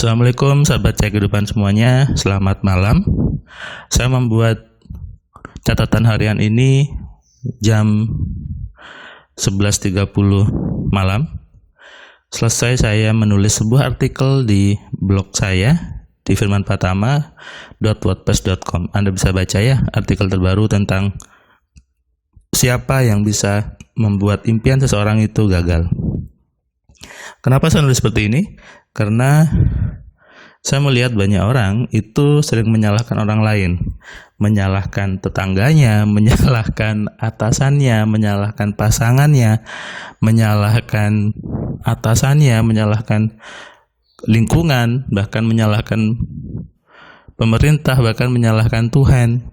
Assalamualaikum sahabat Cahaya Kehidupan semuanya, selamat malam. Saya membuat catatan harian ini jam 11.30 malam. Selesai saya menulis sebuah artikel di blog saya di firmanpratama.wordpress.com. Anda bisa baca ya artikel terbaru tentang siapa yang bisa membuat impian seseorang itu gagal. Kenapa saya nulis seperti ini? Karena saya melihat banyak orang itu sering menyalahkan orang lain, menyalahkan tetangganya, menyalahkan atasannya, menyalahkan pasangannya, menyalahkan atasannya, menyalahkan lingkungan, bahkan menyalahkan pemerintah, bahkan menyalahkan Tuhan.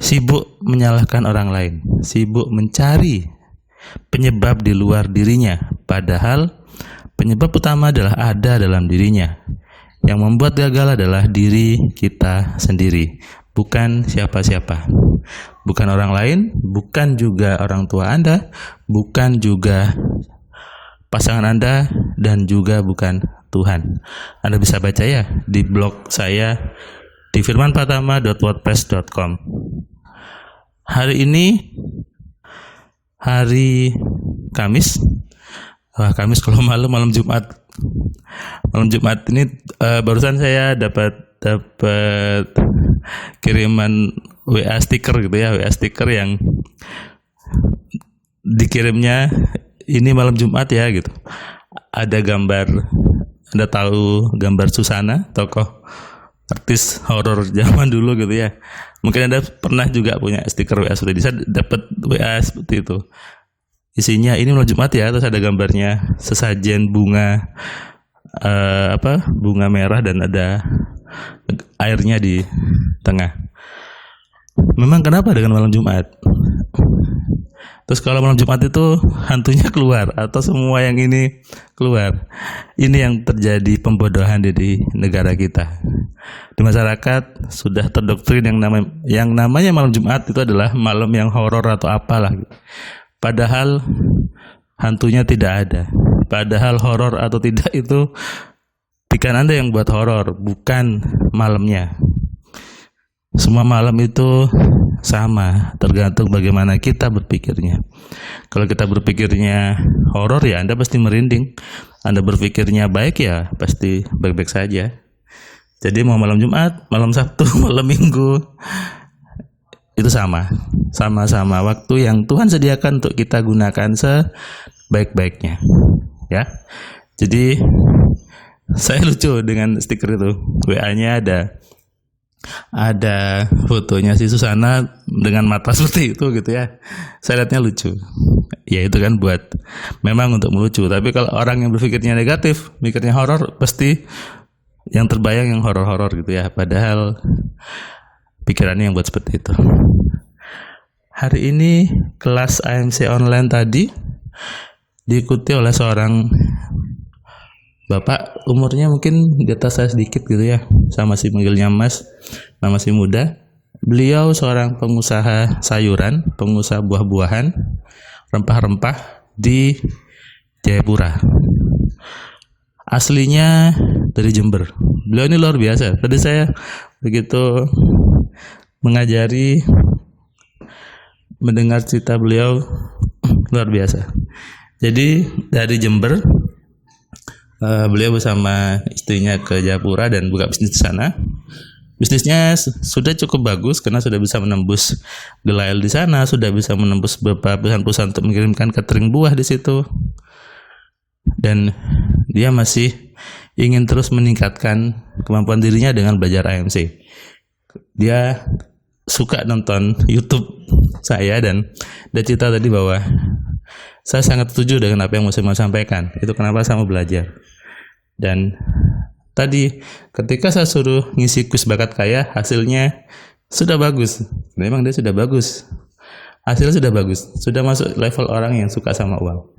Sibuk menyalahkan orang lain, sibuk mencari penyebab di luar dirinya, padahal penyebab utama adalah ada dalam dirinya. Yang membuat gagal adalah diri kita sendiri, bukan siapa-siapa, bukan orang lain, bukan juga orang tua Anda, bukan juga pasangan Anda, dan juga bukan Tuhan. Anda bisa baca ya di blog saya di firmanpratama.wordpress.com. Hari ini hari Kamis. Kamis kalau malam Jumat. Malam Jumat ini barusan saya dapat kiriman WA stiker gitu ya, WA stiker yang dikirimnya ini malam Jumat ya gitu. Ada gambar, Anda tahu gambar Susana, tokoh artis horor zaman dulu gitu ya. Mungkin Anda pernah juga punya stiker WA seperti ini. Saya dapat WA seperti itu. Isinya ini malam Jumat ya, terus ada gambarnya sesajen bunga bunga merah dan ada airnya di tengah. Memang kenapa dengan malam Jumat? Terus kalau malam Jumat itu hantunya keluar atau semua yang ini keluar. Ini yang terjadi pembodohan di negara kita. Di masyarakat sudah terdoktrin yang namanya malam Jumat itu adalah malam yang horor atau apalah. Padahal hantunya tidak ada. Padahal horor atau tidak itu pikiran Anda yang buat horor, bukan malamnya. Semua malam itu sama, tergantung bagaimana kita berpikirnya. Kalau kita berpikirnya horor ya Anda pasti merinding. Anda berpikirnya baik ya pasti baik-baik saja. Jadi mau malam Jumat, malam Sabtu, malam Minggu itu sama-sama waktu yang Tuhan sediakan untuk kita gunakan sebaik-baiknya. Ya. Jadi saya lucu dengan stiker itu. WA-nya ada fotonya si Susana dengan mata seperti itu gitu ya. Saya lihatnya lucu. Ya itu kan memang untuk melucu. Tapi kalau orang yang berpikirnya negatif, mikirnya horor, pasti yang terbayang yang horor-horor gitu ya. Padahal pikirannya yang buat seperti itu. Hari ini kelas AMC online tadi diikuti oleh seorang bapak, umurnya mungkin di atas saya sedikit gitu ya. Saya masih manggilnya Mas, masih muda. Beliau seorang pengusaha sayuran, pengusaha buah-buahan, rempah-rempah di Jayapura. Aslinya dari Jember. Beliau ini luar biasa. Tadi saya begitu mendengar cerita beliau luar biasa. Jadi dari Jember beliau bersama istrinya ke Jayapura dan buka bisnis di sana. Bisnisnya sudah cukup bagus karena sudah bisa menembus Gelail di sana, sudah bisa menembus beberapa perusahaan untuk mengirimkan catering buah di situ. Dan dia masih ingin terus meningkatkan kemampuan dirinya dengan belajar AMC. Dia suka nonton YouTube saya dan dia cerita tadi bahwa saya sangat setuju dengan apa yang mau sampaikan. Itu kenapa saya mau belajar. Dan tadi ketika saya suruh ngisi kuis bakat kaya, hasilnya sudah bagus. Memang dia sudah bagus. Hasilnya sudah bagus. Sudah masuk level orang yang suka sama uang.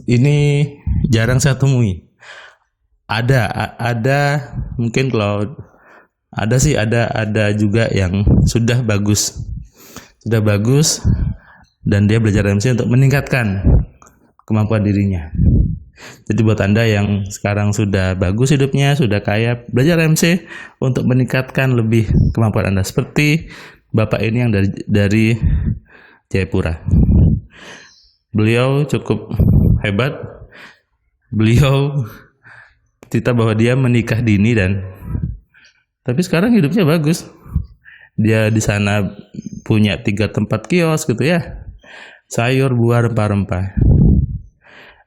Ini jarang saya temui. Ada mungkin kalau ada juga yang sudah bagus dan dia belajar MC untuk meningkatkan kemampuan dirinya. Jadi buat Anda yang sekarang sudah bagus hidupnya, sudah kaya, belajar MC untuk meningkatkan lebih kemampuan Anda. Seperti Bapak ini yang dari Jayapura. Beliau cukup hebat. Beliau cerita bahwa dia menikah dini tapi sekarang hidupnya bagus. Dia di sana punya 3 tempat kios gitu ya. Sayur, buah, rempah-rempah.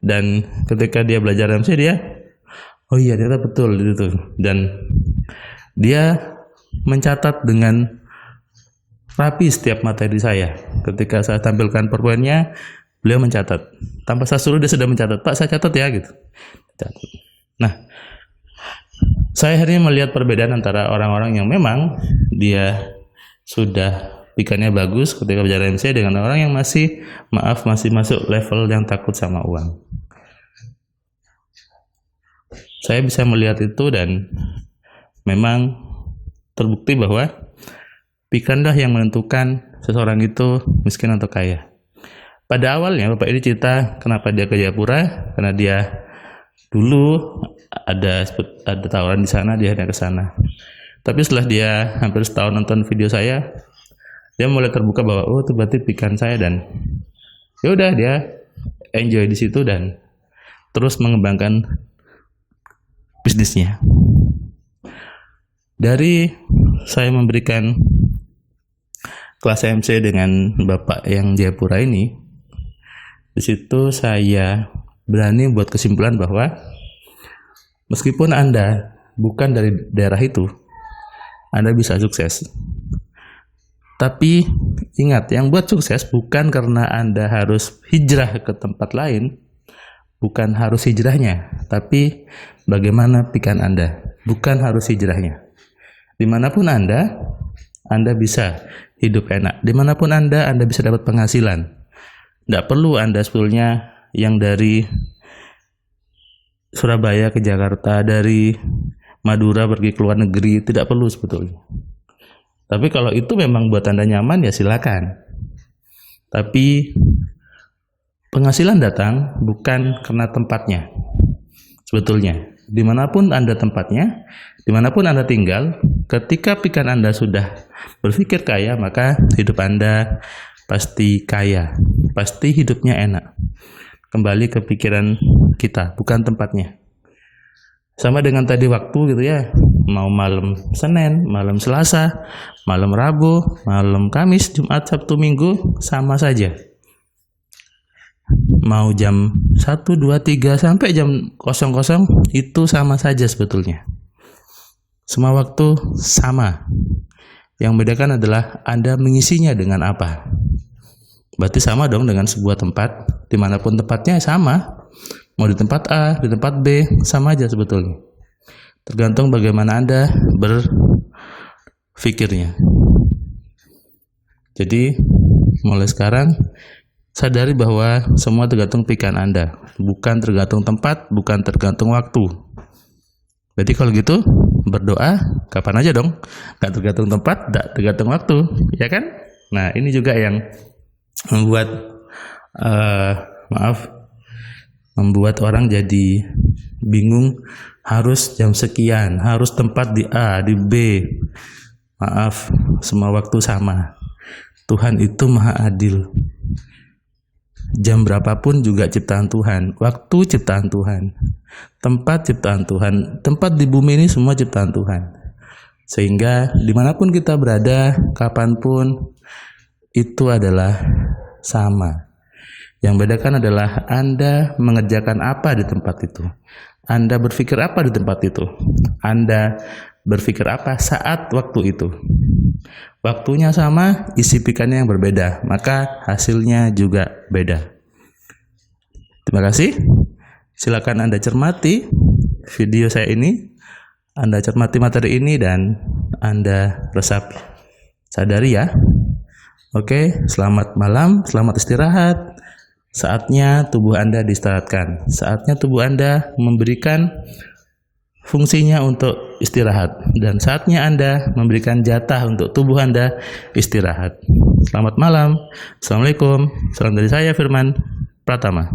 Dan ketika dia belajar MC dia, oh iya ternyata betul itu. Dan dia mencatat dengan rapi setiap materi saya. Ketika saya tampilkan PowerPoint-nya, beliau mencatat. Tanpa saya suruh dia sudah mencatat. Pak, saya catat ya gitu. Catat. Nah, saya akhirnya melihat perbedaan antara orang-orang yang memang dia sudah pikannya bagus ketika belajar MC dengan orang yang masih masuk level yang takut sama uang. Saya bisa melihat itu dan memang terbukti bahwa pikanlah yang menentukan seseorang itu miskin atau kaya. Pada awalnya Bapak ini cerita kenapa dia ke Jayapura, karena dia dulu ada tawaran di sana, dia hanya ke sana. Tapi setelah dia hampir setahun nonton video saya, dia mulai terbuka bahwa oh itu berarti pikan saya, dan ya udah dia enjoy di situ dan terus mengembangkan bisnisnya. Dari saya memberikan kelas MC dengan Bapak yang Jayapura ini, di situ saya berani buat kesimpulan bahwa meskipun Anda bukan dari daerah itu, Anda bisa sukses. Tapi ingat, yang buat sukses bukan karena Anda harus hijrah ke tempat lain, bukan harus hijrahnya, tapi bagaimana pikiran Anda, bukan harus hijrahnya. Dimanapun Anda bisa hidup enak. Dimanapun Anda bisa dapat penghasilan. Tidak perlu Anda sebetulnya yang dari Surabaya ke Jakarta, dari Madura pergi ke luar negeri, tidak perlu sebetulnya. Tapi kalau itu memang buat Anda nyaman, ya silakan. Tapi penghasilan datang bukan karena tempatnya. Sebetulnya, dimanapun Anda tempatnya, dimanapun Anda tinggal, ketika pikiran Anda sudah berpikir kaya, maka hidup Anda pasti kaya, pasti hidupnya enak. Kembali ke pikiran kita, bukan tempatnya. Sama dengan tadi waktu gitu ya, mau malam Senin, malam Selasa, malam Rabu, malam Kamis, Jumat, Sabtu, Minggu, sama saja. Mau jam 1, 2, 3 sampai jam 00 itu sama saja sebetulnya. Semua waktu sama. Yang membedakan adalah Anda mengisinya dengan apa. Berarti sama dong dengan sebuah tempat, dimanapun tempatnya sama. Mau di tempat A, di tempat B, sama aja sebetulnya. Tergantung bagaimana Anda berpikirnya. Jadi, mulai sekarang, sadari bahwa semua tergantung pikiran Anda. Bukan tergantung tempat, bukan tergantung waktu. Jadi kalau gitu, berdoa kapan aja dong. Gak tergantung tempat, gak tergantung waktu. Ya kan? Nah, ini juga yang membuat membuat orang jadi bingung, harus jam sekian, harus tempat di A, di B. Semua waktu sama. Tuhan itu maha adil. Jam berapapun juga ciptaan Tuhan, waktu ciptaan Tuhan, tempat ciptaan Tuhan, tempat di bumi ini semua ciptaan Tuhan. Sehingga dimanapun kita berada, kapanpun, itu adalah sama. Yang bedakan adalah Anda mengerjakan apa di tempat itu. Anda berpikir apa di tempat itu. Anda berpikir apa saat waktu itu. Waktunya sama, isi pikirannya yang berbeda, maka hasilnya juga beda. Terima kasih. Silakan Anda cermati video saya ini, Anda cermati materi ini, dan Anda resapi. Sadari ya. Oke, selamat malam, selamat istirahat. Saatnya tubuh Anda diistirahatkan. Saatnya tubuh Anda memberikan fungsinya untuk istirahat. Dan saatnya Anda memberikan jatah untuk tubuh Anda istirahat. Selamat malam. Assalamualaikum. Salam dari saya, Firman Pratama.